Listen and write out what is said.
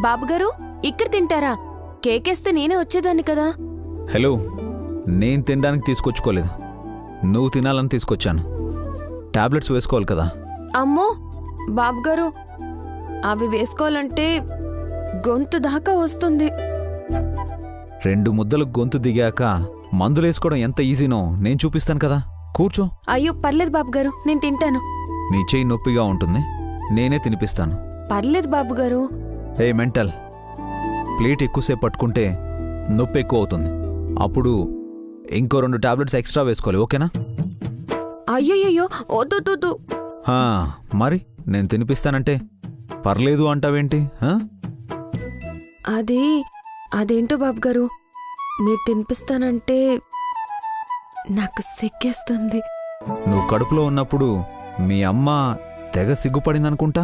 బాబుగారు ఇక్కడ తింటారా? కేకేస్తే నేనే వచ్చేదాన్ని కదా. హలో, నేను తినడానికి తీసుకొచ్చుకోలేదు, నువ్వు తినాలని తీసుకొచ్చాను. టాబ్లెట్స్ వేసుకోవాలి కదా. అమ్మో బాబుగారు, అవి వేసుకోవాలంటే గొంతు దాకా వస్తుంది. 2 ముద్దలు గొంతు దిగాక మందులేసుకోవడం ఎంత ఈజీనో నేను చూపిస్తాను కదా. కూర్చో. అయ్యో పర్లేదు బాబుగారు, నేను తింటాను. నీ చెయ్యి నొప్పిగా ఉంటుంది, నేనే తినిపిస్తాను. పర్లేదు బాబుగారు. ఏ మెంటల్, ప్లేట్ ఎక్కువసేపు పట్టుకుంటే నొప్పి ఎక్కువ అవుతుంది. అప్పుడు ఇంకో 2 టాబ్లెట్స్ ఎక్స్ట్రా వేసుకోవాలి, ఓకేనా? అయ్యోయ్యో వద్దు. మరి నేను తినిపిస్తానంటే పర్లేదు అంటావేంటి? అదేంటో బాబుగారు, మీరు తినిపిస్తానంటే నాకు సిగ్గేస్తుంది. నువ్వు కడుపులో ఉన్నప్పుడు మీ అమ్మ తెగ సిగ్గుపడిందనుకుంటా.